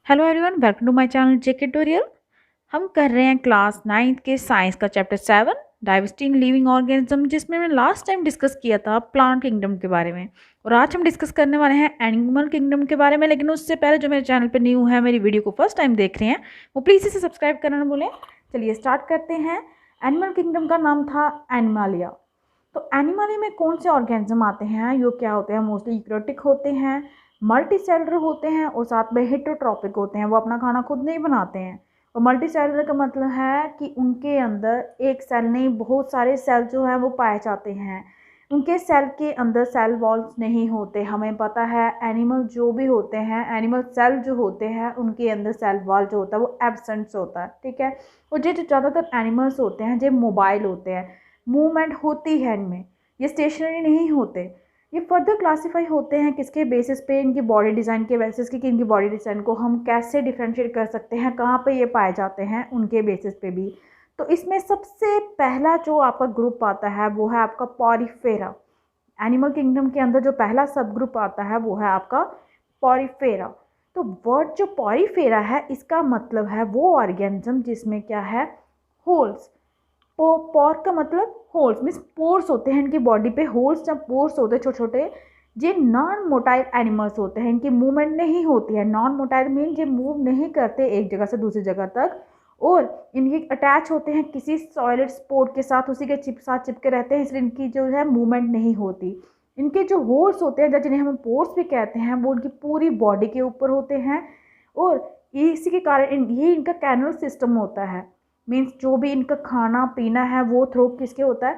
Hello everyone, welcome to my channel JK tutorial. हम कर रहे हैं क्लास 9th के साइंस का chapter 7 diversity in living organism, जिसमें मैंने लास्ट टाइम डिस्कस किया था प्लांट किंगडम के बारे में। और आज हम डिस्कस करने वाले हैं एनिमल किंगडम के बारे में। लेकिन उससे पहले जो मेरे चैनल पर न्यू है, मेरी वीडियो को फर्स्ट टाइम देख रहे हैं, वो प्लीज़ इसे सब्सक्राइब करना ना भूलें। चलिए स्टार्ट करते हैं। एनिमल किंगडम का नाम था एनिमालिया। तो एनिमली में कौन से ऑर्गेनिज्म आते हैं? यो क्या होते हैं? मोस्टली यूकैरियोटिक होते हैं, मल्टी सेलुलर होते हैं और साथ में हेटेरोट्रॉपिक होते हैं। वो अपना खाना खुद नहीं बनाते हैं। और मल्टी सेलुलर का मतलब है कि उनके अंदर एक सेल नहीं, बहुत सारे सेल जो हैं वो पाए जाते हैं। उनके सेल के अंदर सेल वॉल्स नहीं होते। हमें पता है एनिमल जो भी होते हैं, एनिमल सेल जो होते हैं, उनके अंदर सेल वॉल जो होता है वो एब्सेंट होता है, ठीक है। और जो ज़्यादातर एनिमल्स होते हैं जो मोबाइल होते हैं, मूवमेंट होती है इनमें, ये स्टेशनरी नहीं होते। ये फर्दर क्लासीफाई होते हैं किसके बेसिस पे? इनकी बॉडी डिज़ाइन के बेसिस की, कि इनकी बॉडी डिज़ाइन को हम कैसे डिफ्रेंशिएट कर सकते हैं, कहाँ पे ये पाए जाते हैं, उनके बेसिस पे भी। तो इसमें सबसे पहला जो आपका ग्रुप आता है वो है आपका पॉरीफेरा। एनिमल किंगडम के अंदर जो पहला सब ग्रुप आता है वो है आपका पॉरीफेरा। तो वर्ड जो पॉरीफेरा है, इसका मतलब है वो ऑर्गेनिज्म जिसमें क्या है, होल्स। पोर का मतलब होल्स, मीन्स पोर्स होते हैं इनकी बॉडी पे। होल्स जब पोर्स होते हैं छोटे छोटे, ये नॉन मोटाइल एनिमल्स होते हैं। इनकी मूवमेंट नहीं होती है। नॉन मोटाइल मीन ये मूव नहीं करते एक जगह से दूसरी जगह तक। और इनके अटैच होते हैं किसी सॉलिड स्पोर्ट के साथ, उसी के साथ चिपके रहते हैं, इसलिए इनकी जो है मूवमेंट नहीं होती। इनके जो होल्स होते हैं, जिन्हें हम पोर्स भी कहते हैं, वो उनकी पूरी बॉडी के ऊपर होते हैं। और इसी के कारण ये इनका कैनल सिस्टम होता है। मीन्स जो भी इनका खाना पीना है वो थ्रू किसके होता है?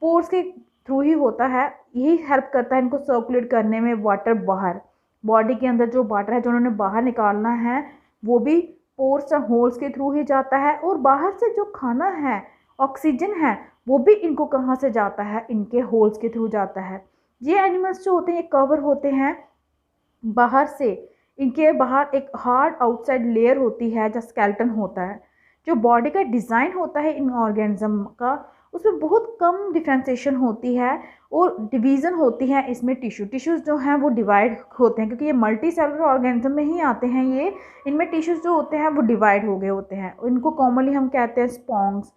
पोर्स के थ्रू ही होता है। यही हेल्प करता है इनको सर्कुलेट करने में वाटर बाहर। बॉडी के अंदर जो वाटर है जो उन्होंने बाहर निकालना है, वो भी पोर्स और होल्स के थ्रू ही जाता है। और बाहर से जो खाना है, ऑक्सीजन है, वो भी इनको कहाँ से जाता है? इनके होल्स के थ्रू जाता है। ये एनिमल्स जो होते हैं ये कवर होते हैं बाहर से। इनके बाहर एक हार्ड आउटसाइड लेयर होती है जो स्केलेटन होता है। जो बॉडी का डिज़ाइन होता है इन ऑर्गेनिज्म का, उसमें बहुत कम डिफ्रेंशिएशन होती है और डिवीज़न होती है इसमें। टिश्यूज़ जो हैं वो डिवाइड होते हैं, क्योंकि ये मल्टी सेलुलर ऑर्गेनिज्म में ही आते हैं ये। इनमें टिश्यूज़ जो होते हैं वो डिवाइड हो गए होते हैं। इनको कॉमनली हम कहते हैं स्पॉन्ग्स।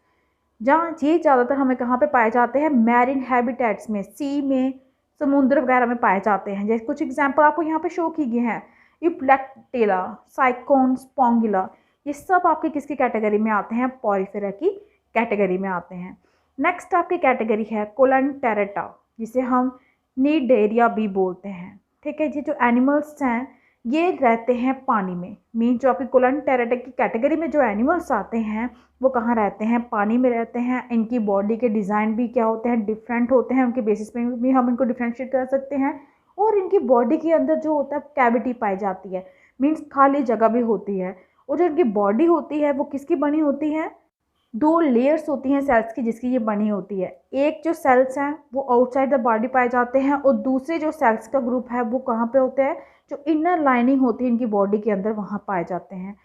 जहाँ ये ज़्यादातर हमें कहाँ पे पाए जाते हैं? मैरिन हैबिटेट्स में, सी में, समुद्र वगैरह में पाए जाते हैं। जैसे कुछ एग्जांपल आपको यहाँ पे शो किए हैं, यूप्लेक्टेला, साइकोन, स्पोंगिला, ये सब आपके किसकी कैटेगरी में आते हैं? पॉरीफेरा की कैटेगरी में आते हैं। नेक्स्ट आपकी कैटेगरी है कोलेंटेरेटा, जिसे हम नीडेरिया भी बोलते हैं, ठीक है। ये जो एनिमल्स हैं ये रहते हैं पानी में। मीन जो आपकी कोलेंटेरेटा की कैटेगरी में जो एनिमल्स आते हैं वो कहाँ रहते हैं? पानी में रहते हैं। इनकी बॉडी के डिज़ाइन भी क्या होते हैं? डिफरेंट होते हैं। उनके बेसिस पे भी हम इनको डिफ्रेंशिएट कर सकते हैं। और इनकी बॉडी के अंदर जो होता है कैविटी पाई जाती है, मीन्स खाली जगह भी होती है। और जो इनकी बॉडी होती है वो किसकी बनी होती है? दो लेयर्स होती हैं सेल्स की जिसकी ये बनी होती है। एक जो सेल्स हैं वो आउटसाइड द बॉडी पाए जाते हैं, और दूसरे जो सेल्स का ग्रुप है वो कहाँ पे होते हैं? जो इनर लाइनिंग होती है इनकी बॉडी के अंदर, वहाँ पाए जाते हैं।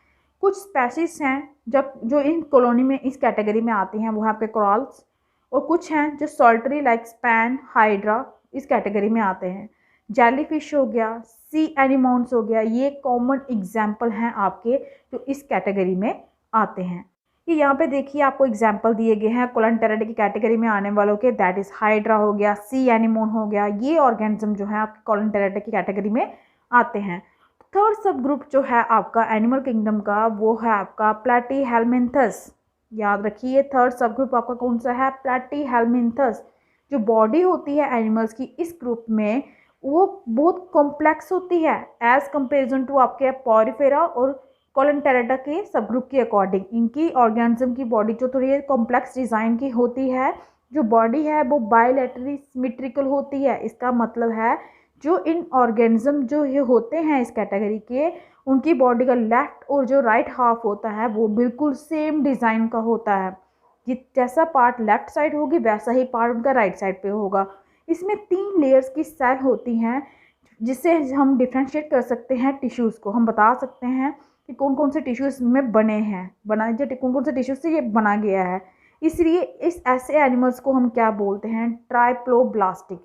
कुछ स्पेसीज हैं जब जो इन कॉलोनी में इस कैटेगरी में आती हैं, वो है आपके कोरल्स। और कुछ हैं जो सॉल्टरी लाइक स्पैन, हाइड्रा, इस कैटेगरी में आते हैं। जेलीफिश हो गया, सी एनिमोन्स हो गया, ये कॉमन एग्जाम्पल हैं आपके जो इस कैटेगरी में आते हैं। ये यहाँ पे देखिए आपको एग्जाम्पल दिए गए हैं कोलेंटेरेटा की कैटेगरी में आने वालों के। दैट इज़ हाइड्रा हो गया, सी एनिमोन हो गया। ये ऑर्गेनिज्म जो है आपके कोलेंटेरेटा की कैटेगरी में आते हैं। थर्ड सब ग्रुप जो है आपका एनिमल किंगडम का, वो है आपका प्लैटीहेल्मिन्थस। याद रखिए थर्ड सब ग्रुप आपका कौन सा है? प्लैटीहेल्मिन्थस। जो बॉडी होती है एनिमल्स की इस ग्रुप में, वो बहुत कॉम्प्लेक्स होती है एज कंपेरिजन टू आपके पॉरीफेरा और कोलेंटेरेटा के सब ग्रुप के अकॉर्डिंग। इनकी ऑर्गेनिज्म की बॉडी जो थोड़ी कॉम्प्लेक्स डिज़ाइन की होती है। जो बॉडी है वो बायलैटरली सिमेट्रिकल होती है। इसका मतलब है जो इन ऑर्गेनिज्म जो ये होते हैं इस कैटेगरी के, उनकी बॉडी का लेफ्ट और जो राइट हाफ होता है वो बिल्कुल सेम डिज़ाइन का होता है। जैसा पार्ट लेफ्ट साइड होगी वैसा ही पार्ट उनका राइट साइड पे होगा। इसमें 3 लेयर्स की सेल होती हैं जिससे हम डिफ्रेंशिएट कर सकते हैं टिश्यूज़ को। हम बता सकते हैं कि कौन कौन से टिश्यूज़ में बने हैं, कौन कौन से टिश्यूज़ से ये बना गया है। इसलिए इस ऐसे एनिमल्स को हम क्या बोलते हैं? ट्राइप्लोब्लास्टिक।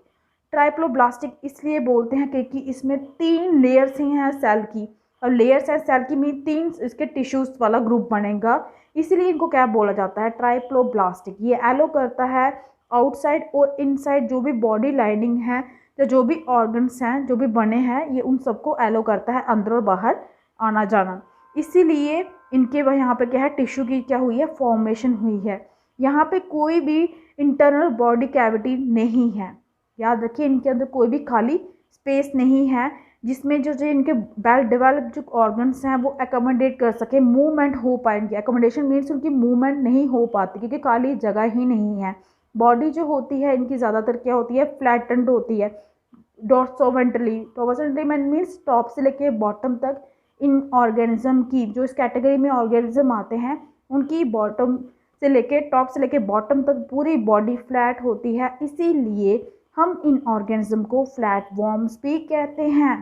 ट्राइप्लोब्लास्टिक इसलिए बोलते हैं क्योंकि इसमें 3 लेयर्स ही हैं सेल की। और लेयर्स हैं सेल की में 3 इसके टिश्यूज वाला ग्रुप बनेगा, इसीलिए इनको क्या बोला जाता है, ट्राइप्लोब्लास्टिक। ये एलो करता है आउटसाइड और इनसाइड जो भी बॉडी लाइनिंग है या जो भी ऑर्गन्स हैं जो भी बने हैं, ये उन सबको एलो करता है अंदर और बाहर आना जाना। इसीलिए इनके यहाँ पे क्या है, टिश्यू की क्या हुई है, फॉर्मेशन हुई है। यहाँ पे कोई भी इंटरनल बॉडी कैविटी नहीं है, याद रखिए इनके अंदर कोई भी खाली स्पेस नहीं है जिसमें जो इनके वेल डेवलप जो ऑर्गन्स हैं वो एकोमोडेट कर सके, मूवमेंट हो पाए। इनकी एकोमोडेशन मीन्स उनकी मूवमेंट नहीं हो पाती क्योंकि खाली जगह ही नहीं है। बॉडी जो होती है इनकी ज़्यादातर क्या होती है, फ्लैटेंड होती है डॉर्सोवेंट्रली मीन्स टॉप से लेके बॉटम तक। इन ऑर्गेनिज्म की जो इस कैटेगरी में ऑर्गेनिज्म आते हैं उनकी बॉटम से लेके टॉप से लेके बॉटम तक पूरी बॉडी फ्लैट होती है, इसीलिए हम इन ऑर्गेनिज्म को फ्लैट वॉर्म्स भी कहते हैं।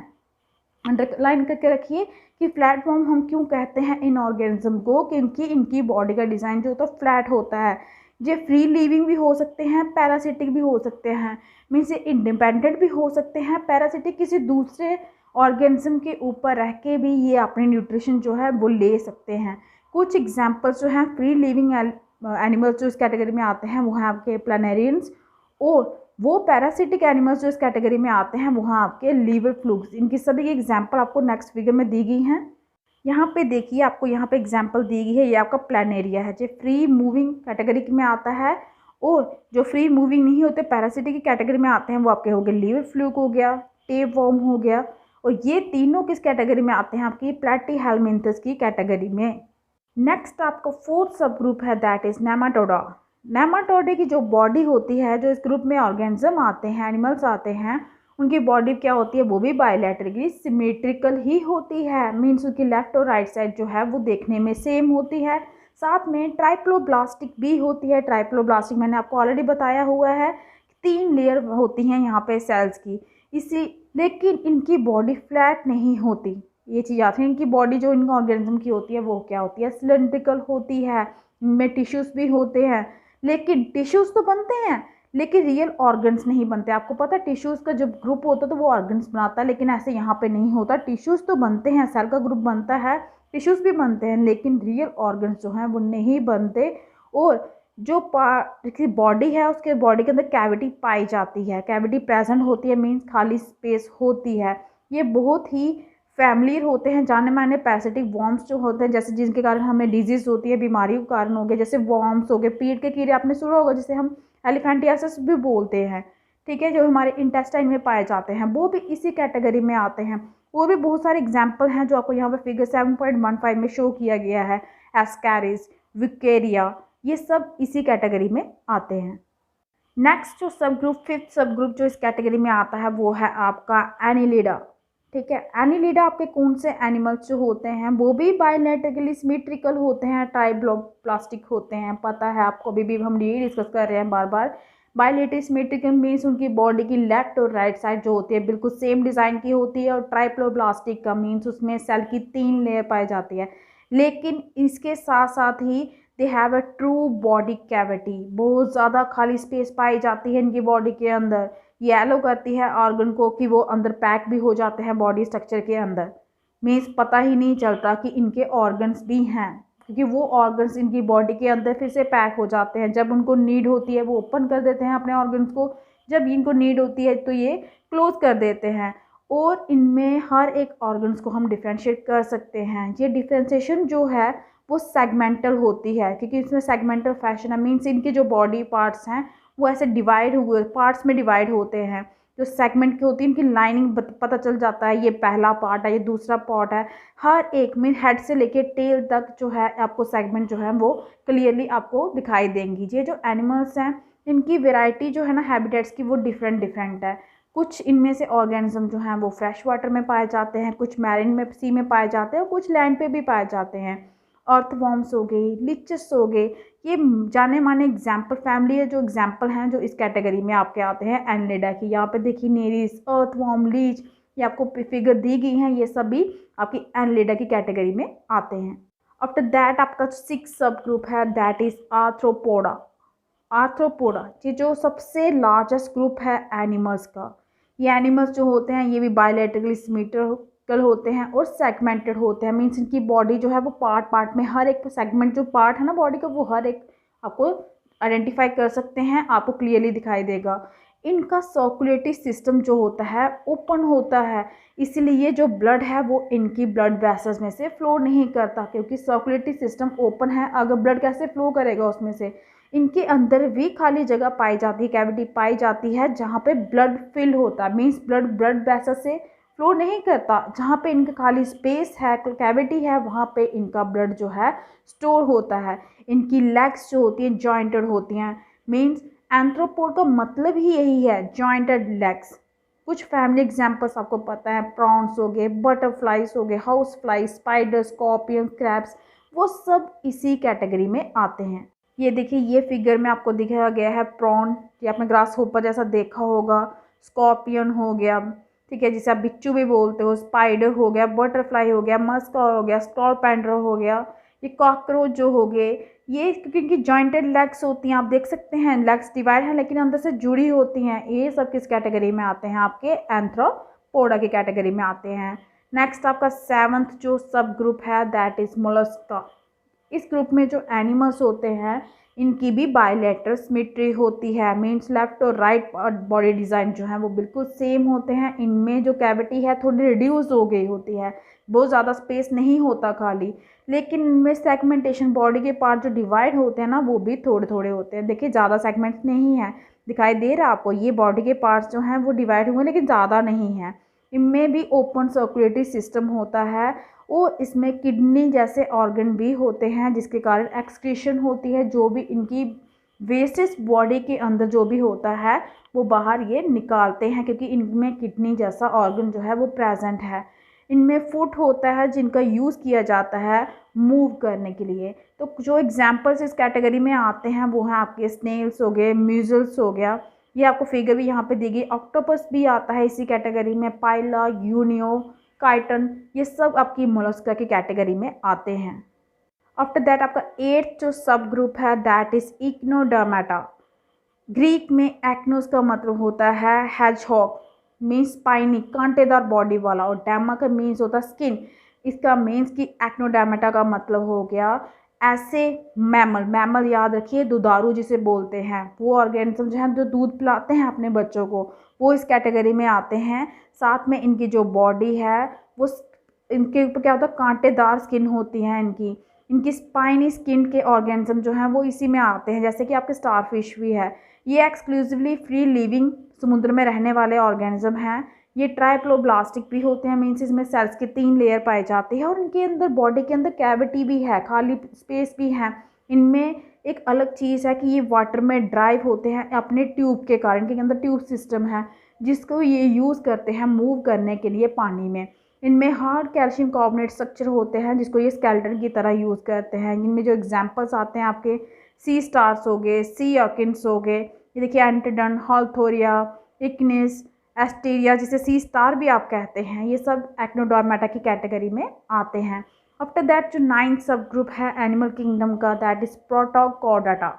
अंडरलाइन करके रखिए कि फ्लैट वॉर्म हम क्यों कहते हैं इन ऑर्गेनिज्म को, क्योंकि इनकी बॉडी का डिज़ाइन जो होता है फ्लैट होता है। ये फ्री लिविंग भी हो सकते हैं, पैरासिटिक भी हो सकते हैं, मीन्स ये इंडिपेंडेंट भी हो सकते हैं। पैरासिटिक किसी दूसरे ऑर्गेनिज्म के ऊपर रह के भी ये अपनी न्यूट्रिशन जो है वो ले सकते हैं। कुछ एग्जाम्पल्स जो हैं फ्री लिविंग एनिमल्स जो इस कैटेगरी में आते हैं वो हैं आपके प्लानेरियंस, और वो पैरासिटिक एनिमल्स जो इस कैटेगरी में आते हैं वो हैं आपके लीवर फ्लूक्स। इनकी सभी की एग्जाम्पल आपको नेक्स्ट फिगर में दी गई हैं। यहाँ पे देखिए आपको यहाँ पे एग्जाम्पल दी गई है, ये आपका प्लानेरिया है जो फ्री मूविंग कैटेगरी में आता है, और जो फ्री मूविंग नहीं होते पैरासिटिक की कैटेगरी में आते हैं वो आपके हो गए लीवर फ्लूक हो गया, टेप वॉर्म हो गया, और ये तीनों किस कैटेगरी में आते हैं, आपकी प्लैटीहेलमिन्थस की कैटेगरी में। नेक्स्ट आपका फोर्थ सब ग्रुप है दैट इज नेमाटोडा। नेमाटोडे की जो बॉडी होती है, जो इस ग्रुप में ऑर्गेनिज्म आते हैं, एनिमल्स आते हैं, उनकी बॉडी क्या होती है, वो भी बायलैटरली सिमेट्रिकल ही होती है। मीन्स उनकी लेफ्ट और राइट साइड जो है वो देखने में सेम होती है। साथ में ट्राइप्लोब्लास्टिक भी होती है। ट्राइप्लोब्लास्टिक मैंने आपको ऑलरेडी बताया हुआ है, 3 लेयर होती हैं यहाँ पे सेल्स की, इसी लेकिन इनकी बॉडी फ्लैट नहीं होती। ये चीज़ आती है, इनकी बॉडी जो इन ऑर्गेनिज्म की होती है वो क्या होती है, सिलेंड्रिकल होती है। इनमें टिश्यूज़ भी होते हैं, लेकिन टिश्यूज़ तो बनते हैं लेकिन रियल ऑर्गन्स नहीं बनते। आपको पता है टिश्यूज़ का जब ग्रुप होता है तो वो ऑर्गन्स बनाता है, लेकिन ऐसे यहाँ पे नहीं होता। टिश्यूज़ तो बनते हैं, सेल का ग्रुप बनता है, टिश्यूज़ भी बनते हैं, लेकिन रियल ऑर्गन्स जो हैं वो नहीं बनते। और जो बॉडी है उसके बॉडी के अंदर कैविटी पाई जाती है, कैविटी प्रेजेंट होती है, मीन्स खाली स्पेस होती है। ये बहुत ही फैमिलियर होते हैं, जाने माने पैरासिटिक वॉर्म्स जो होते हैं, जैसे जिनके कारण हमें डिजीज़ होती है, बीमारियों के कारण हो गए, जैसे वॉर्म्स हो गए, पेट के कीड़े आपने सुना होगा जिसे हम एलिफेंटियासिस भी बोलते हैं, ठीक है, जो हमारे इंटेस्टाइन में पाए जाते हैं, वो भी इसी कैटेगरी में आते हैं। और भी बहुत सारे एग्जाम्पल हैं जो आपको यहाँ पे फिगर 7.15 में शो किया गया है, एस्कैरिस, विकेरिया, ये सब इसी कैटेगरी में आते हैं। नेक्स्ट जो सब ग्रुप, फिफ्थ सब ग्रुप जो इस कैटेगरी में आता है वो है आपका एनिलिडा, ठीक है। एनिलिडा आपके कौन से एनिमल्स जो होते हैं वो भी बायलैटरली सिमेट्रिकल होते हैं, ट्राइप्लोब्लास्टिक होते हैं, पता है आपको, अभी भी हम ये डिस्कस कर रहे हैं बार बार। बायलैटरली सिमेट्रिकल मीन्स उनकी बॉडी की लेफ्ट और राइट साइड जो होती है बिल्कुल सेम डिज़ाइन की होती है, और ट्राइप्लोब्लास्टिक का मीन्स उसमें सेल की 3 लेयर पाई जाती है। लेकिन इसके साथ साथ ही they have a true body cavity, बहुत ज़्यादा खाली स्पेस पाई जाती है इनकी बॉडी के अंदर। ये एलो करती है ऑर्गन को कि वो अंदर पैक भी हो जाते हैं बॉडी स्ट्रक्चर के अंदर, मीन्स पता ही नहीं चलता कि इनके ऑर्गन्स भी हैं, क्योंकि वो ऑर्गन्स इनकी बॉडी के अंदर फिर से पैक हो जाते हैं। जब उनको नीड होती है वो ओपन कर देते हैं अपने ऑर्गन्स को, जब इनको नीड होती है तो ये क्लोज कर देते हैं। और इनमें हर एक ऑर्गन्स को हम डिफ्रेंशिएट कर सकते हैं। ये डिफ्रेंशिएशन जो है वो सेगमेंटल होती है, क्योंकि इसमें सेगमेंटल फैशन है, मीन्स इनके जो बॉडी पार्ट्स हैं वो ऐसे डिवाइड हुए पार्ट्स में डिवाइड होते हैं। जो सेगमेंट की होती है इनकी लाइनिंग पता चल जाता है, ये पहला पार्ट है, ये दूसरा पार्ट है। हर एक में हेड से लेके टेल तक जो है आपको सेगमेंट जो है वो क्लियरली आपको दिखाई देंगी। ये जो एनिमल्स हैं इनकी वेराइटी जो है ना हैबिटेट्स की वो डिफरेंट डिफरेंट है। कुछ इनमें से ऑर्गेनिज्म जो हैं वो फ्रेश वाटर में पाए जाते हैं, कुछ मैरिन में सी में पाए जाते हैं, और कुछ लैंड पे भी पाए जाते हैं। अर्थवॉर्म्स हो गई, लिचेस हो गए, ये जाने माने एग्जाम्पल फैमिली है जो एग्जाम्पल हैं जो इस कैटेगरी में आपके आते हैं एनिलिडा की। यहाँ पे देखिए नेरिस, अर्थवॉर्म, लीच, ये आपको फिगर दी गई हैं, ये सभी आपकी एनिलिडा की कैटेगरी में आते हैं। आफ्टर दैट आपका 6 सब ग्रुप है दैट इज आर्थ्रोपोडा। आर्थ्रोपोडा ये जो सबसे लार्जेस्ट ग्रुप है एनिमल्स का। ये एनिमल्स जो होते हैं ये भी बायलैटरली सिमेट्रिकल होते हैं और सेगमेंटेड होते हैं। मीन्स इनकी बॉडी जो है वो पार्ट पार्ट में, हर एक सेगमेंट जो पार्ट है ना बॉडी का, वो हर एक आपको आइडेंटिफाई कर सकते हैं, आपको क्लियरली दिखाई देगा। इनका सर्कुलेटरी सिस्टम जो होता है ओपन होता है, इसलिए जो ब्लड है वो इनकी ब्लड वेसल्स में से फ्लो नहीं करता, क्योंकि सर्कुलेटरी सिस्टम ओपन है। अगर ब्लड कैसे फ्लो करेगा उसमें से? इनके अंदर भी खाली जगह पाई जाती है, कैविटी पाई जाती है जहाँ पे ब्लड फिल होता है। मीन्स ब्लड वेसल से फ्लो नहीं करता, जहाँ पे इनका खाली स्पेस है, कैविटी है, वहाँ पे इनका ब्लड जो है स्टोर होता है। इनकी लेग्स जो होती हैं जॉइंटेड होती हैं। मीन्स एंथ्रोपोड का मतलब ही यही है, जॉइंटेड लेग्स। कुछ फैमिली एग्जाम्पल्स आपको पता है, प्रॉन्स हो गए, बटरफ्लाइज हो गए, house flies, spider, scorpion, crabs, वो सब इसी कैटेगरी में आते हैं। ये देखिए, ये फिगर में आपको दिखाया गया है प्रॉन, ये आपने ग्रास होपर जैसा देखा होगा। स्कॉर्पियन हो गया, ठीक है, जिसे आप बिच्छू भी बोलते हो। स्पाइडर हो गया, बटरफ्लाई हो गया, मस्का हो गया, स्कॉर्पेंडर हो गया। ये कॉकरोच जो हो गए, ये क्योंकि इनकी जॉइंटेड लेग्स होती हैं, आप देख सकते हैं लेग्स डिवाइड हैं लेकिन अंदर से जुड़ी होती हैं। ये सब किस कैटेगरी में आते हैं? आपके एंथ्रोपोडा की कैटेगरी में आते हैं। नेक्स्ट आपका 7th जो सब ग्रुप है दैट इज मोलस्का। इस ग्रुप में जो एनिमल्स होते हैं इनकी भी बायलैटरल सिमेट्री होती है। मीन्स लेफ्ट और राइट बॉडी डिज़ाइन जो है वो बिल्कुल सेम होते हैं। इनमें जो कैविटी है थोड़ी रिड्यूस हो गई होती है, बहुत ज़्यादा स्पेस नहीं होता खाली, लेकिन इनमें सेगमेंटेशन, बॉडी के पार्ट जो डिवाइड होते हैं ना वो भी थोड़े थोड़े होते हैं। देखिए ज़्यादा सेगमेंट्स नहीं है, दिखाई दे रहा है आपको? ये बॉडी के पार्ट्स जो हैं वो डिवाइड हुए लेकिन ज़्यादा नहीं है। इनमें भी ओपन सर्कुलेटरी सिस्टम होता है और इसमें किडनी जैसे ऑर्गन भी होते हैं, जिसके कारण एक्सक्रीशन होती है। जो भी इनकी वेस्टेज बॉडी के अंदर जो भी होता है वो बाहर ये निकालते हैं, क्योंकि इनमें किडनी जैसा ऑर्गन जो है वो प्रेजेंट है। इनमें फुट होता है जिनका यूज़ किया जाता है मूव करने के लिए। तो जो एग्जांपल्स इस कैटेगरी में आते हैं वो हैं आपके स्नेल्स हो गए, म्यूजल्स हो गया, ये आपको फिगर भी यहाँ पे दी गई। ऑक्टोपस भी आता है इसी कैटेगरी में, पाइला, यूनियो, काइटन, ये सब आपकी मोलस्का की कैटेगरी में आते हैं। आफ्टर दैट आपका 8th जो सब ग्रुप है दैट इज इक्नोडर्मेटा। ग्रीक में एक्नोस का मतलब होता है हेजहॉग, मीन्स स्पाइनी, कांटेदार बॉडी वाला, और डैमा का मीन्स होता है स्किन। इसका मीन्स कि एक्नोडर्मेटा का मतलब हो गया ऐसे मैमल। मैमल याद रखिए, दुधारू जिसे बोलते हैं, वो ऑर्गेनिज्म जो है जो दूध पिलाते हैं अपने बच्चों को, वो इस कैटेगरी में आते हैं। साथ में इनकी जो बॉडी है वो, इनके ऊपर क्या होता है, कांटेदार स्किन होती है इनकी। इनकी स्पाइनी स्किन के ऑर्गेनिज्म जो हैं वो इसी में आते हैं, जैसे कि आपके स्टारफिश भी है। ये एक्सक्लूसिवली फ्री लिविंग समुद्र में रहने वाले ऑर्गेनिज्म हैं। ये ट्राइप्लोब्लास्टिक भी होते हैं, मीन्स इसमें सेल्स की 3 लेयर पाई जाती है और इनके अंदर बॉडी के अंदर कैविटी भी है, खाली स्पेस भी है। इनमें एक अलग चीज़ है कि ये वाटर में ड्राइव होते हैं अपने ट्यूब के कारण, इनके अंदर ट्यूब सिस्टम है जिसको ये यूज़ करते हैं मूव करने के लिए पानी में। इनमें हार्ड कैल्शियम कार्बोनेट स्ट्रक्चर होते हैं जिसको ये स्केलेटन की तरह यूज़ करते हैं। इनमें जो एग्जांपल्स आते हैं आपके सी स्टार्स हो गए, सी अर्किन्स हो गए, ये देखिए एंटीडन, हॉलथोरिया, इक्निस, एस्टेरिया, जिसे सी स्टार भी आप कहते हैं, ये सब एक्नोडर्मेटा की कैटेगरी में आते हैं। आफ्टर दैट जो 9th सब ग्रुप है एनिमल किंगडम का दैट इज प्रोटोकॉर्डाटा।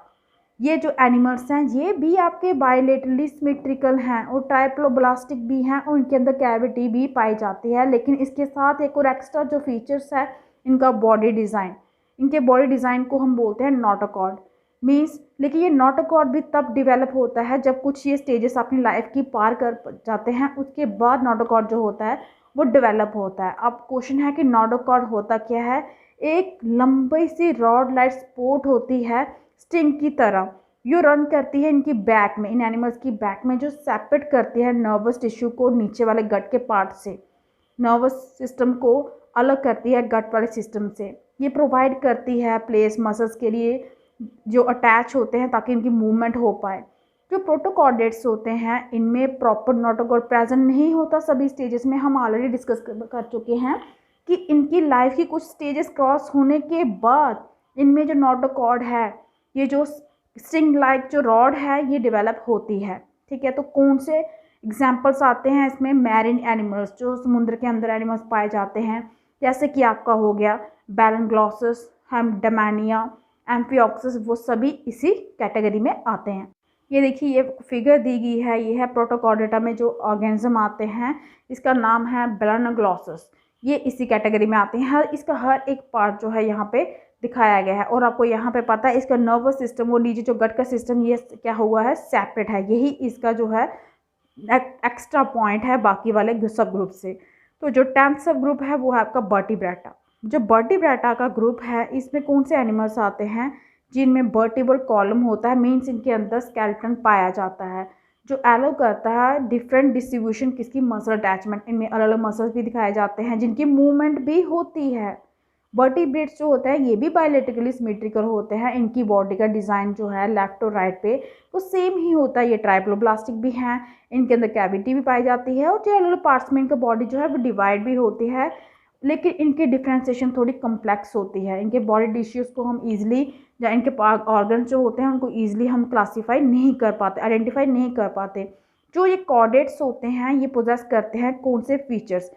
ये जो एनिमल्स हैं ये भी आपके बायलेटरली सिमेट्रिकल हैं और ट्राइप्लोब्लास्टिक भी हैं और इनके अंदर कैविटी भी पाई जाती है। लेकिन इसके साथ एक और एक्स्ट्रा जो फीचर्स है इनका बॉडी डिज़ाइन, इनके बॉडी डिज़ाइन को हम बोलते हैं नोटोकॉर्ड। मीन्स लेकिन ये नोटोकॉर्ड भी तब डेवलप होता है जब कुछ ये स्टेजेस अपनी लाइफ की पार कर जाते हैं, उसके बाद नोटोकॉर्ड जो होता है वो डेवलप होता है। अब क्वेश्चन है कि नोटोकॉर्ड होता क्या है? एक लंबी सी रॉड लाइक स्पोर्ट होती है स्टिंग की तरह, यो रन करती है इनकी बैक में, इन एनिमल्स की बैक में, जो सेपरेट करती है नर्वस टिश्यू को नीचे वाले गट के पार्ट से, नर्वस सिस्टम को अलग करती है गट वाले सिस्टम से। ये प्रोवाइड करती है प्लेस मसल्स के लिए जो अटैच होते हैं ताकि इनकी मूवमेंट हो पाए। जो प्रोटोकॉर्डेट्स होते हैं इनमें प्रॉपर नोटोकॉर्ड प्रेजेंट नहीं होता सभी स्टेजेस में। हम ऑलरेडी डिस्कस कर चुके हैं कि इनकी लाइफ की कुछ स्टेजेस क्रॉस होने के बाद इनमें जो नोटोकॉर्ड है, ये जो स्ट्रिंग लाइक जो रॉड है ये डेवलप होती है। ठीक है, तो कौन से एग्जाम्पल्स आते हैं इसमें? मैरिन एनिमल्स, जो समुद्र के अंदर एनिमल्स पाए जाते हैं, जैसे कि आपका हो गया बैलनग्लॉसस, हेमडमानिया, एम्फिऑक्सिस, वो सभी इसी कैटेगरी में आते हैं। ये देखिए ये फिगर दी गई है, ये है प्रोटोकॉर्डेटा में जो ऑर्गेनिज्म आते हैं, इसका नाम है बेलानोग्लोसस। ये इसी कैटेगरी में आते हैं। इसका हर एक पार्ट जो है यहाँ पे दिखाया गया है। और आपको यहाँ पे पता है इसका नर्वस सिस्टम और नीचे जो गट का सिस्टम ये क्या हुआ है, सेपरेट है। यही इसका जो है एक्स्ट्रा पॉइंट है बाकी वाले सब ग्रुप से। तो जो 10th सब ग्रुप है वो है आपका वर्टिब्रेटा। जो वर्टिब्रेटा का ग्रुप है इसमें कौन से एनिमल्स आते हैं, जिनमें वर्टिबल कॉलम होता है, मीन्स इनके अंदर स्केलेटन पाया जाता है, जो एलो करता है डिफरेंट डिस्ट्रीब्यूशन किसकी, मसल अटैचमेंट। इनमें अलग अलग मसल्स भी दिखाए जाते हैं जिनकी मूवमेंट भी होती है। वर्टिब्रेट्स जो होते हैं ये भी बायोलॉजिकली सिमेट्रिकल होते हैं। इनकी बॉडी का डिज़ाइन जो है लेफ्ट और राइट पे वो सेम ही होता है। ये ट्राइप्लोब्लास्टिक भी हैं, इनके अंदर कैविटी भी पाई जाती है और जो अलग पार्ट्स में इनका बॉडी जो है वो डिवाइड भी होती है, लेकिन इनकी डिफ्रेंसिएशन थोड़ी कम्प्लेक्स होती है। इनके बॉडी टिश्यूज़ को हम ईजिली या इनके ऑर्गन जो होते हैं उनको ईजिली हम क्लासीफाई नहीं कर पाते, आइडेंटिफाई नहीं कर पाते। जो ये कॉर्डेट्स होते हैं ये पोजेस करते हैं कौन से फीचर्स,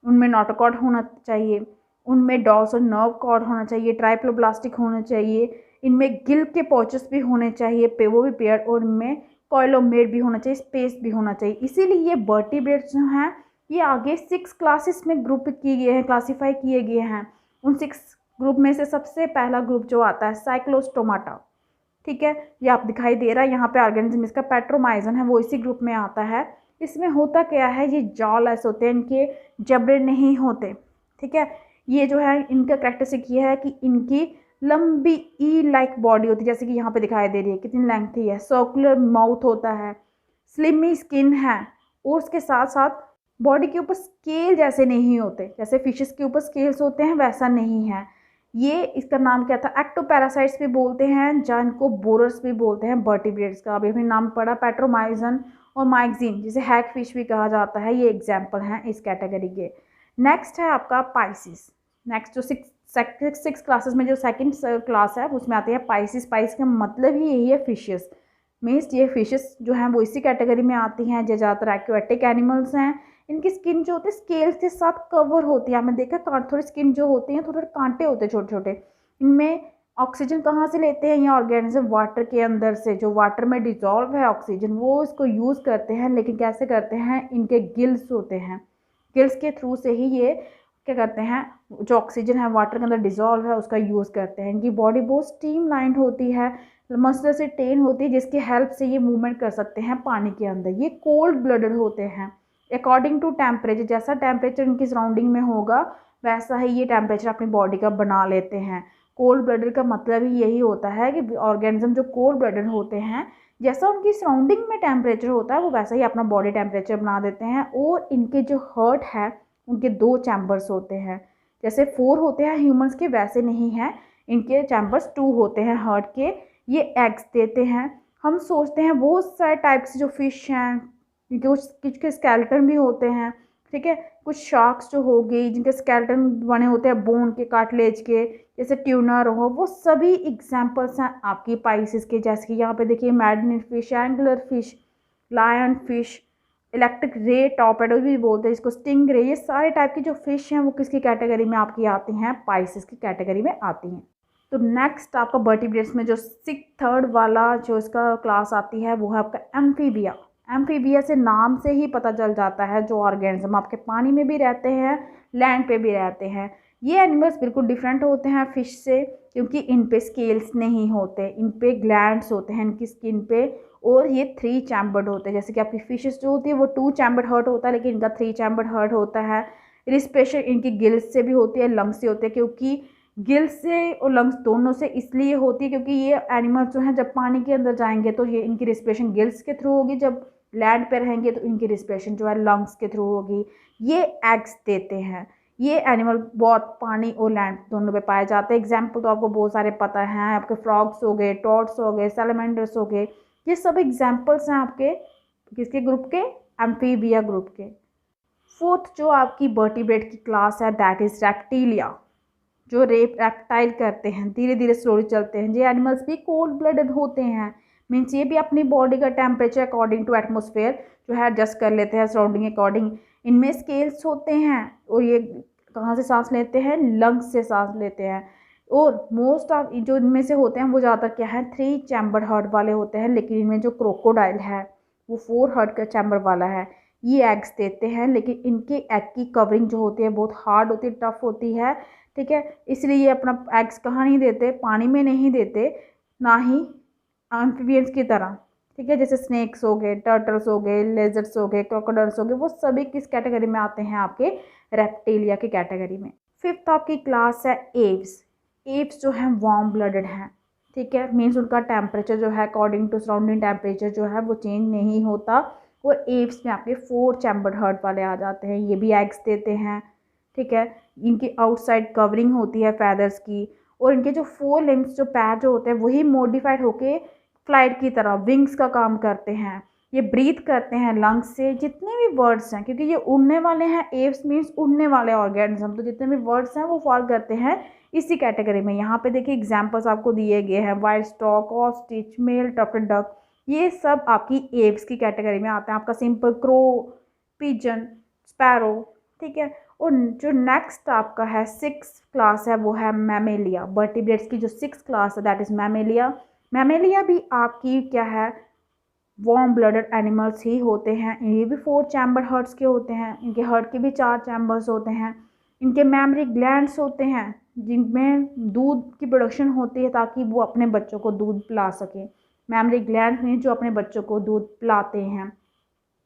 उनमें नोटोकॉर्ड होना चाहिए, उनमें डॉर्सल नर्व कॉर्ड होना चाहिए, ट्राइप्लोब्लास्टिक होना चाहिए, इनमें गिल के पॉचेस भी होने चाहिए, वो भी पेयर, और इनमें कॉइलोमेट भी होना चाहिए, स्पेस भी होना चाहिए। इसीलिए ये वर्टिब्रेट्स जो हैं ये आगे 6 क्लासेस में ग्रुप किए गए हैं, क्लासीफाई किए गए हैं। उन 6 ग्रुप में से सबसे पहला ग्रुप जो आता है साइक्लोस्टोमाटा, ठीक है, ये आप दिखाई दे रहा है यहाँ पे ऑर्गेनिज्म, इसका पेट्रोमाइजन है वो इसी ग्रुप में आता है। इसमें होता क्या है, ये जॉ लेस होते हैं, इनके जबड़े नहीं होते, ठीक है। ये जो है इनका कैरेक्टरिस्टिक ये है कि इनकी लंबी ई लाइक बॉडी होती है, जैसे कि यहाँ पे दिखाई दे रही है कितनी लेंथी है, सर्कुलर माउथ होता है, स्लिमी स्किन है, और उसके साथ साथ बॉडी के ऊपर स्केल जैसे नहीं होते, जैसे फिशेस के ऊपर स्केल्स होते हैं वैसा नहीं है। ये इसका नाम क्या था, एक्टोपैरासाइट्स भी बोलते हैं, जिनको बोरर्स भी बोलते हैं वर्टिब्रेट्स का। अभी नाम पड़ा पेट्रोमाइजन और माइक्सिन, जिसे हैग फिश भी कहा जाता है, ये एग्जाम्पल हैं इस कैटेगरी के। नेक्स्ट है आपका पाइसिस। नेक्स्ट जो सिक्स क्लासेस में जो सेकंड क्लास है उसमें आते हैं पाइसिस। पाइसिस का मतलब ही यही है फिशेस, मीन्स ये फिशेस जो हैं वो इसी कैटेगरी में आती हैं। जो ज़्यादातर एक्वेटिक एनिमल्स हैं, इनकी स्किन जो होती है स्केल्स के साथ कवर होती है। आपने देखा थोड़ी स्किन जो होती है थोड़े कांटे होते हैं छोटे छोटे। इनमें ऑक्सीजन कहाँ से लेते हैं ये ऑर्गेनिज्म, वाटर के अंदर से। जो वाटर में डिजॉल्व है ऑक्सीजन वो इसको यूज़ करते हैं, लेकिन कैसे करते हैं, इनके गिल्स होते हैं, गिल्स के थ्रू से ही ये क्या करते हैं, जो ऑक्सीजन है वाटर के अंदर डिजॉल्व है उसका यूज़ करते हैं। इनकी बॉडी बहुत स्टीम लाइंड होती है, मसल से टेन होती है, जिसकी हेल्प से ये मूवमेंट कर सकते हैं पानी के अंदर। ये कोल्ड ब्लडेड होते हैं अकॉर्डिंग टू टेम्परेचर। जैसा टेम्परेचर इनकी सराउंडिंग में होगा वैसा ही ये टेम्परेचर अपनी बॉडी का बना लेते हैं। कोल्ड ब्लडेड का मतलब ही यही होता है कि ऑर्गेनिज्म जो कोल्ड ब्लडेड होते हैं, जैसा उनकी सराउंडिंग में टेम्परेचर होता है वो वैसा ही अपना बॉडी टेम्परेचर बना देते हैं। और इनके जो हार्ट है उनके 2 चैम्बर्स होते हैं, जैसे 4 होते हैं ह्यूमंस के वैसे नहीं है, इनके चैम्बर्स 2 होते हैं हार्ट के। ये एग्स देते हैं। हम सोचते हैं बहुत सारे टाइप्स जो फिश हैं इनके कुछ के स्केलेटन भी होते हैं, ठीक है। कुछ शार्क्स जो हो गई जिनके स्केलेटन बने होते हैं बोन के, कार्टिलेज के, जैसे ट्यूनर हो, वो सभी एग्जांपल्स हैं आपकी पाइसिस के। जैसे कि यहाँ पे देखिए mandarin fish, angler fish, lion fish, electric ray torpedo भी बोलते हैं इसको, स्टिंग रे, ये सारे टाइप की जो फिश हैं वो किसकी कैटेगरी में आपकी आती हैं, पाइसिस की कैटेगरी में आती हैं। तो नेक्स्ट आपका वर्टिब्रेट्स में जो 3rd वाला जो इसका क्लास आती है वो है आपका एम्फीबिया। एम्फीबिया से नाम से ही पता चल जाता है जो ऑर्गेनिज्म आपके पानी में भी रहते हैं, लैंड पे भी रहते हैं। ये एनिमल्स बिल्कुल डिफरेंट होते हैं फिश से, क्योंकि इन पे स्केल्स नहीं होते, इन पे ग्लैंड्स होते हैं इनकी स्किन पे, और ये 3 चैम्बर्ड होते हैं। जैसे कि आपकी फिशेस जो होती है वो 2 चैम्बर्ड हार्ट होता है, लेकिन इनका 3 चैम्बर्ड हार्ट होता है। रिस्पिरेशन इनकी गिल्स से भी होती है, लंग्स से होती है, क्योंकि गिल्स से और लंग्स दोनों से इसलिए होती है क्योंकि ये एनिमल्स जो हैं जब पानी के अंदर जाएंगे तो ये इनकी रिस्पिरेशन गिल्स के थ्रू होगी, जब लैंड पे रहेंगे तो इनकी रिस्पिरेशन जो है लंग्स के थ्रू होगी। ये एग्स देते हैं। ये एनिमल बहुत पानी और लैंड दोनों पे पाए जाते हैं। एग्जाम्पल तो आपको बहुत सारे पता हैं, आपके फ्रॉग्स हो गए, टॉड्स हो गए, सैलमेंडर्स हो गए, ये सब एग्जाम्पल्स हैं आपके किसके ग्रुप के, एम्फीबिया ग्रुप के। 4th जो आपकी वर्टिब्रेट की क्लास है दैट इज़ रेप्टिलिया, जो रेप्टाइल करते हैं, धीरे धीरे स्लोली चलते हैं। ये एनिमल्स भी कोल्ड ब्लडेड होते हैं, मीन्स ये भी अपनी बॉडी का टेम्परेचर अकॉर्डिंग टू एटमोसफेयर जो है एडजस्ट कर लेते हैं सराउंडिंग अकॉर्डिंग। इनमें स्केल्स होते हैं और ये कहाँ से सांस लेते हैं, लंग्स से सांस लेते हैं। और मोस्ट ऑफ जो इनमें से होते हैं वो ज़्यादातर क्या है 3 चैम्बर हार्ट वाले होते हैं, लेकिन इनमें जो क्रोकोडाइल है वो 4 हार्ट का चैम्बर वाला है। ये एग्स देते हैं, लेकिन इनके एग की कवरिंग जो होती है बहुत हार्ड होती है, टफ होती है, ठीक है। इसलिए ये अपना एग्स कहाँ नहीं देते, पानी में नहीं देते, ना ही एम्फीबियंस की तरह, ठीक है। जैसे स्नेक्स हो गए, टर्टल्स हो गए, लेजर्ड्स हो गए, क्रोकोडाइल्स हो गए, वो सभी किस कैटेगरी में आते हैं, आपके रेप्टिलिया की कैटेगरी में। फिफ्थ आपकी क्लास है एव्स। एव्स जो है वार्म ब्लडेड हैं, ठीक है। मीन्स उनका टेम्परेचर जो है अकॉर्डिंग टू सराउंडिंग टेम्परेचर जो है वो चेंज नहीं होता। और एव्स में आपके 4 चैम्बर्ड हार्ट वाले आ जाते हैं। ये भी एग्स देते हैं, ठीक है। इनकी आउटसाइड कवरिंग होती है फैदर्स की, और इनके जो 4 लिम्स जो पैर जो होते हैं वही मॉडिफाइड होके फ्लाइट की तरह विंग्स का काम करते हैं। ये ब्रीथ करते हैं लंग्स से। जितने भी वर्ड्स हैं, क्योंकि ये उड़ने वाले हैं, एव्स मीन्स उड़ने वाले ऑर्गेनिज्म, तो जितने भी वर्ड्स हैं वो फॉल करते हैं इसी कैटेगरी में। यहाँ पे देखिए एग्जांपल्स आपको दिए गए हैं, wild stock, ostrich, male tufted duck, ये सब आपकी एव्स की कैटेगरी में आते हैं। आपका सिंपल क्रो, पिजन, स्पैरो, ठीक है। और जो नेक्स्ट आपका है 6th क्लास है वो है मैमेलिया। वर्टिब्रेट्स की जो 6th क्लास है दैट इज़ मैमेलिया। मैमेलिया भी आपकी क्या है, वार्म ब्लडेड एनिमल्स ही होते हैं। ये भी 4 चैम्बर हार्ट्स के होते हैं। इनके हार्ट के भी 4 चैम्बर्स होते हैं। इनके मैमरी ग्लैंड्स होते हैं जिनमें दूध की प्रोडक्शन होती है ताकि वो अपने बच्चों को दूध पिला सकें। मैमरी ग्लैंड्स हैं जो अपने बच्चों को दूध पिलाते हैं।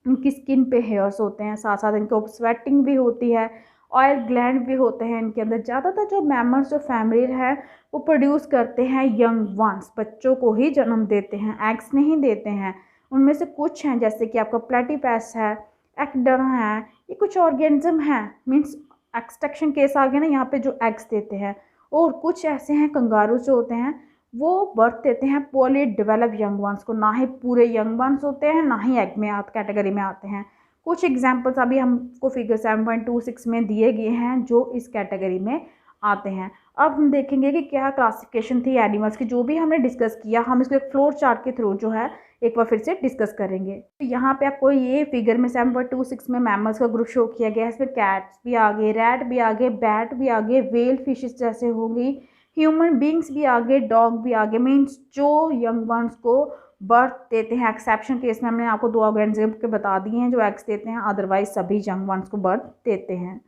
इनकी स्किन पे हेयर्स होते हैं, साथ साथ इनको स्वेटिंग भी होती है। ऑयल ग्लैंड भी होते हैं इनके अंदर। ज़्यादातर जो मैमल्स जो फैमिली है वो प्रोड्यूस करते हैं यंग वंस, बच्चों को ही जन्म देते हैं, एग्स नहीं देते हैं। उनमें से कुछ हैं जैसे कि आपका प्लेटिपैस है, एक्डना है, ये कुछ ऑर्गेनिज्म हैं, मीन्स एक्सट्रैक्शन केस आ गया ना यहाँ पे, जो एग्स देते हैं। और कुछ ऐसे हैं कंगारू जो होते हैं वो बर्थ देते हैं पोली डेवलप यंग वंस को, ना ही पूरे यंग वंस होते हैं, ना ही एग में कैटेगरी में आते हैं। कुछ एग्जांपल्स अभी हमको फिगर 7.26 में दिए गए हैं जो इस कैटेगरी में आते हैं। अब हम देखेंगे कि क्या क्लासिफिकेशन थी एनिमल्स की। जो भी हमने डिस्कस किया हम इसको एक फ्लोर चार्ट के थ्रू जो है एक बार फिर से डिस्कस करेंगे। तो यहाँ पे आपको ये फिगर में 7.26 में मैमल्स का ग्रुप शो किया गया है। इसमें कैट्स भी आ गए, रैट भी आ गए, बैट भी आ गए, वेल फिशेस जैसे होंगी, ह्यूमन बींग्स भी आ गए, डॉग भी आ गए, मीन्स जो यंग वंस को बर्थ देते हैं। एक्सेप्शन केस में हमने आपको 2 ऑर्गेनिज्म के बता दिए हैं जो एग्स देते हैं, अदरवाइज सभी यंग वंस को बर्थ देते हैं।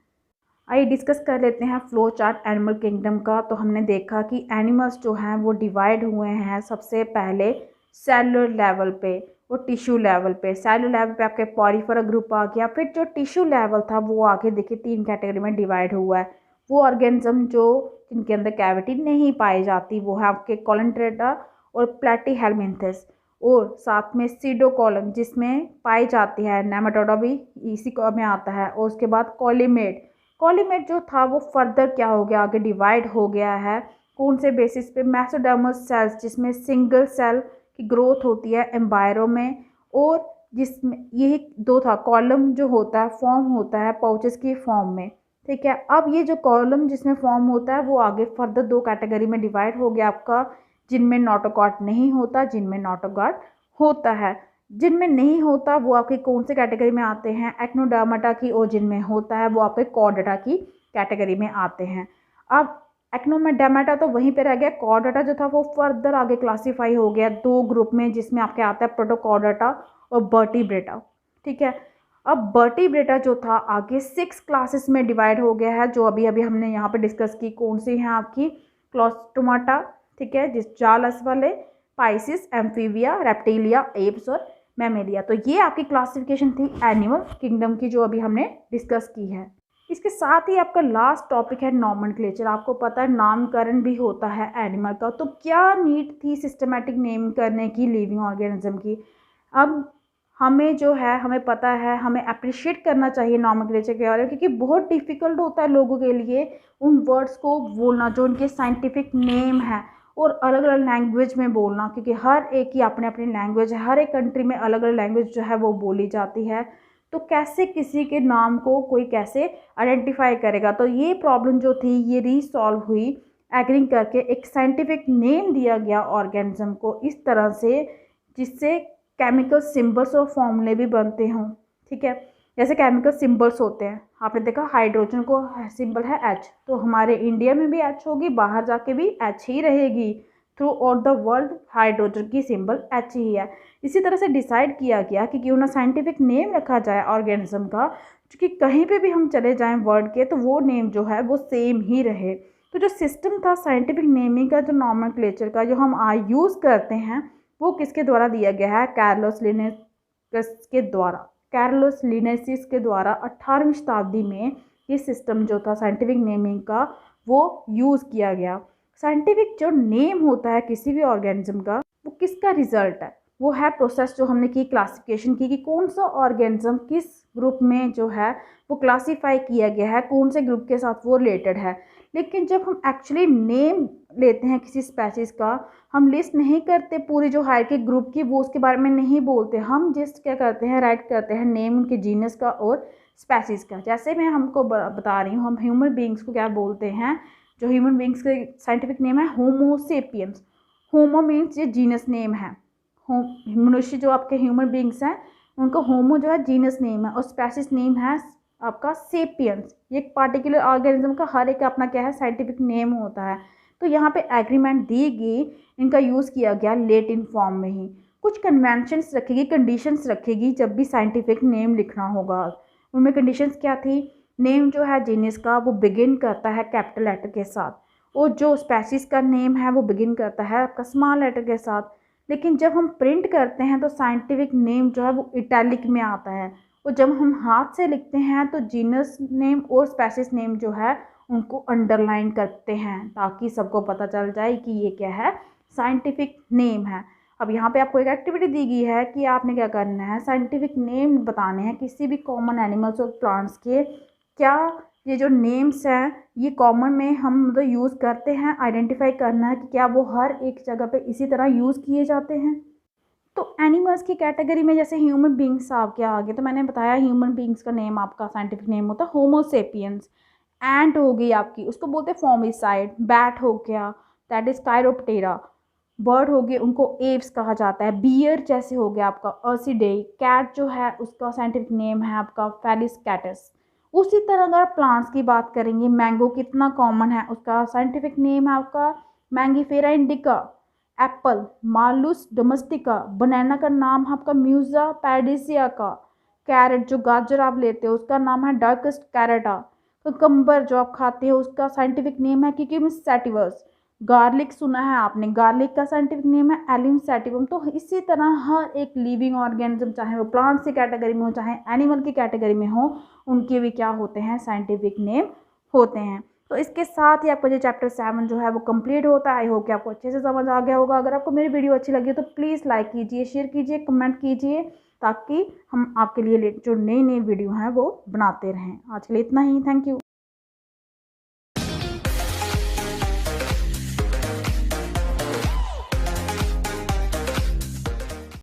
आइए डिस्कस कर लेते हैं फ्लो चार्ट एनिमल किंगडम का। तो हमने देखा कि एनिमल्स जो हैं वो डिवाइड हुए हैं सबसे पहले सेलुलर लेवल पे और टिश्यू लेवल पे। सेलुलर लेवल पे आपके पॉरीफेरा ग्रुप आ गया। फिर जो टिश्यू लेवल था वो आगे देखिए 3 कैटेगरी में डिवाइड हुआ है। वो ऑर्गेनिज्म जो जिनके अंदर कैविटी नहीं पाई जाती वो है आपके कोलेंट्रेटा और प्लेटीहेलमिन्थस, और साथ में सीडोकोलम जिसमें पाई जाती है, नेमाटोडा भी इसी को में आता है। और उसके बाद कॉलीमेट। कॉलीमेट जो था वो फर्दर क्या हो गया, आगे डिवाइड हो गया है। कौन से बेसिस पे, मेसोडर्मस सेल्स जिसमें सिंगल सेल की ग्रोथ होती है एम्बायरो में, और जिसमें यही 2 था, कॉलम जो होता है फॉर्म होता है पाउचेस की फॉर्म में, ठीक है। अब ये जो कॉलम जिसमें फॉर्म होता है वो आगे फर्दर 2 कैटेगरी में डिवाइड हो गया आपका, जिनमें नोटोकॉट नहीं होता, जिनमें नोटोकॉट होता है। जिनमें नहीं होता वो आपकी कौन से कैटेगरी में आते हैं, एक्नोडर्माटा की, और जिनमें होता है वो आपके कॉर्डेटा की कैटेगरी में आते हैं। अब एक्नोडर्माटा तो वहीं पे रह गया, कॉर्डेटा जो था वो फर्दर आगे क्लासीफाई हो गया 2 ग्रुप में, जिसमें आपके आता है प्रोटोकॉर्डेटा और वर्टिब्रेटा, ठीक है। अब वर्टिब्रेटा जो था आगे 6 क्लासेस में डिवाइड हो गया है, जो अभी अभी हमने यहाँ पे डिस्कस की। कौन सी हैं आपकी, क्लोस्टोमाटा, ठीक है, जिस जालस वाले, पाइसिस, एम्फीबिया, रेप्टिलिया, एप्स और मैमेलिया। तो ये आपकी क्लासिफिकेशन थी एनिमल किंगडम की जो अभी हमने डिस्कस की है। इसके साथ ही आपका लास्ट टॉपिक है नॉमेनक्लेचर। आपको पता है नामकरण भी होता है एनिमल का, तो क्या नीड थी सिस्टमेटिक नेम करने की लिविंग ऑर्गेनिज्म की। अब हमें जो है हमें पता है, हमें अप्रिशिएट करना चाहिए नॉमेनक्लेचर के बारे में, क्योंकि बहुत डिफ़िकल्ट होता है लोगों के लिए उन वर्ड्स को बोलना जो उनके साइंटिफिक नेम है, और अलग अलग लैंग्वेज में बोलना, क्योंकि हर एक की अपने अपनी लैंग्वेज है, हर एक कंट्री में अलग अलग लैंग्वेज जो है वो बोली जाती है। तो कैसे किसी के नाम को कोई कैसे आइडेंटिफाई करेगा। तो ये प्रॉब्लम जो थी ये रीसॉल्व हुई एग्रीग करके, एक साइंटिफिक नेम दिया गया ऑर्गेनिज्म को इस तरह से जिससे केमिकल सिंबल्स और फॉर्मूले भी बनते हों, ठीक है। जैसे केमिकल सिंबल्स होते हैं, आपने देखा हाइड्रोजन को सिंबल है H, तो हमारे इंडिया में भी H होगी, बाहर जाके भी H ही रहेगी। Through out the world hydrogen की सिंबल H ही है। इसी तरह से डिसाइड किया गया कि क्यों ना साइंटिफिक नेम रखा जाए ऑर्गेनिज्म का, क्योंकि कहीं पे भी हम चले जाएं वर्ल्ड के तो वो नेम जो है वो सेम ही रहे। तो जो सिस्टम था साइंटिफिक नेमिंग का, जो नॉमेनक्लेचर का जो हम यूज़ करते हैं, वो किसके द्वारा दिया गया है? कार्लोस लिनेसिस के द्वारा। कार्लोस लिनेसिस के द्वारा 18वीं शताब्दी में ये सिस्टम जो था साइंटिफिक नेमिंग का वो यूज़ किया गया। साइंटिफिक जो नेम होता है किसी भी ऑर्गेनिज्म का, वो किसका रिजल्ट है? वो है प्रोसेस जो हमने की, क्लासिफिकेशन की कि कौन सा ऑर्गेनिज्म किस ग्रुप में जो है वो क्लासीफाई किया गया है, कौन से ग्रुप के साथ वो रिलेटेड है। लेकिन जब हम एक्चुअली नेम लेते हैं किसी स्पेसीज का, हम लिस्ट नहीं करते पूरी जो हायरार्की ग्रुप की, वो उसके बारे में नहीं बोलते, हम जस्ट क्या करते हैं, राइट करते हैं नेम उनके जीनस का और स्पेसीज का। जैसे मैं हमको बता रही हूँ, हम ह्यूमन बींग्स को क्या बोलते हैं? जो ह्यूमन बींग्स के साइंटिफिक नेम है होमो सेपियंस। होमो मीन्स ये जीनस नेम है। मनुष्य जो आपके ह्यूमन बींग्स हैं उनका होमो जो है जीनस नेम है, और स्पेसिस नेम है आपका सेपियंस। ये एक पार्टिकुलर ऑर्गेनिज्म का हर एक अपना क्या है, साइंटिफिक नेम होता है। तो यहाँ पे एग्रीमेंट दी गई, इनका यूज़ किया गया लेटिन फॉर्म में ही। कुछ कन्वेंशंस रखेगी, कंडीशंस रखेगी जब भी साइंटिफिक नेम लिखना होगा। उनमें कंडीशंस क्या थी? नेम जो है जीनस का वो बिगिन करता है कैपिटल लेटर के साथ, और जो स्पेसीज का नेम है वो बिगिन करता है आपका स्मॉल लेटर के साथ। लेकिन जब हम प्रिंट करते हैं तो साइंटिफिक नेम जो है वो इटैलिक में आता है, और जब हम हाथ से लिखते हैं तो जीनस नेम और स्पेसीज नेम जो है उनको अंडरलाइन करते हैं, ताकि सबको पता चल जाए कि ये क्या है, साइंटिफिक नेम है। अब यहाँ पे आपको एक एक्टिविटी दी गई है कि आपने क्या करना है, साइंटिफिक नेम बताने हैं किसी भी कॉमन एनिमल्स और प्लांट्स के। क्या ये जो नेम्स हैं ये कॉमन में हम मतलब यूज़ करते हैं? आइडेंटिफाई करना है कि क्या वो हर एक जगह पे इसी तरह यूज़ किए जाते हैं। तो एनिमल्स की कैटेगरी में जैसे ह्यूमन बींग्स आपके आगे, तो मैंने बताया ह्यूमन बींग्स का नेम आपका साइंटिफिक नेम होता है होमो सेपियंस। एंट हो गई आपकी, उसको बोलते हैं फॉर्मिसाइड। बैट हो गया, दैट इज कायरोप्टेरा। बर्ड हो गए, उनको एव्स कहा जाता है। बियर जैसे हो गया आपका अर्सिडे। कैट जो है उसका साइंटिफिक नेम है आपका फेलिस कैटस। उसी तरह अगर प्लांट्स की बात करेंगे, मैंगो कितना कॉमन है, उसका साइंटिफिक नेम है आपका Mangifera indica. Apple Malus domestica. Banana का नाम है आपका म्यूजा पैडिसिया का। कैरेट जो गाजर आप लेते हो उसका नाम है डार्कस्ट कैरेटा। ककम्बर जो आप खाते हो उसका साइंटिफिक नेम है किकिमिस सैटिवस। गार्लिक सुना है आपने, गार्लिक का साइंटिफिक नेम है एलिम सैटिवम। तो इसी तरह हर एक लिविंग ऑर्गेनिज्म, चाहे वो प्लांट्स की कैटेगरी में हो चाहे एनिमल की कैटेगरी में हो, उनके भी क्या होते हैं, साइंटिफिक नेम होते हैं। तो इसके साथ ही आपका जो चैप्टर 7 जो है वो कंप्लीट होता है। आई होप कि आपको अच्छे से समझ आ गया होगा। अगर आपको मेरी वीडियो अच्छी लगी तो प्लीज़ लाइक कीजिए, शेयर कीजिए, कमेंट कीजिए, ताकि हम आपके लिए जो नई नई वीडियो हैं वो बनाते रहें। आज के लिए इतना ही, थैंक यू।